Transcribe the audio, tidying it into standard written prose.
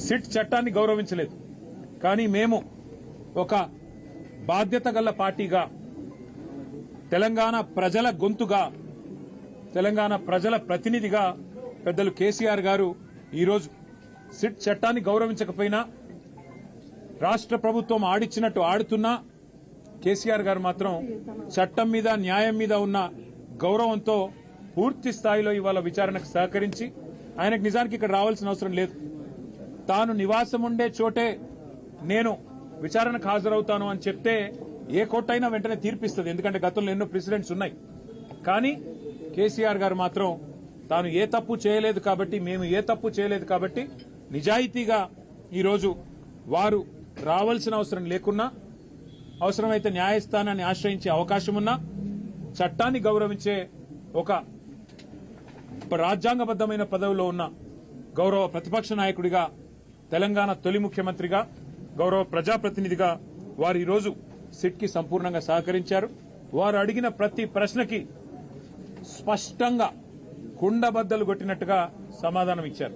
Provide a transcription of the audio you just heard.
SIT చట్టాన్ని గౌరవించలేదు. కానీ మేము ఒక బాధ్యత గల పార్టీగా, తెలంగాణ ప్రజల గొంతుగా, తెలంగాణ ప్రజల ప్రతినిధిగా పెద్దలు కేసీఆర్ గారు ఈరోజు సిట్ చట్టాన్ని గౌరవించకపోయినా, రాష్ట్ర ప్రభుత్వం ఆడిచ్చినట్టు ఆడుతున్నా కేసీఆర్ గారు మాత్రం చట్టం మీద, న్యాయం మీద ఉన్న గౌరవంతో పూర్తి స్థాయిలో ఇవాళ విచారణకు సహకరించి, ఆయనకు నిజానికి ఇక్కడ రావాల్సిన అవసరం లేదు. తాను నివాసం ఉండే చోటే నేను విచారణకు హాజరవుతాను అని చెప్తే ఏ కోర్టు అయినా వెంటనే తీర్పిస్తుంది, ఎందుకంటే గతంలో ఎన్నో ప్రెసిడెంట్స్ ఉన్నాయి. కానీ కేసీఆర్ గారు మాత్రం తాను ఏ తప్పు చేయలేదు కాబట్టి, మేము ఏ తప్పు చేయలేదు కాబట్టి నిజాయితీగా ఈరోజు వారు రావాల్సిన అవసరం లేకున్నా, అవసరమైతే న్యాయస్థానాన్ని ఆశ్రయించే అవకాశం ఉన్నా, చట్టాన్ని గౌరవించే ఒక రాజ్యాంగబద్దమైన పదవిలో ఉన్న గౌరవ ప్రతిపక్ష నాయకుడిగా, తెలంగాణ తొలి ముఖ్యమంత్రిగా, గౌరవ ప్రజాప్రతినిధిగా వారు ఈరోజు సిట్ కి సంపూర్ణంగా సహకరించారు. వారు అడిగిన ప్రతి ప్రశ్నకి స్పష్టంగా కుండబద్దలు కొట్టినట్టుగా సమాధానం ఇచ్చారు.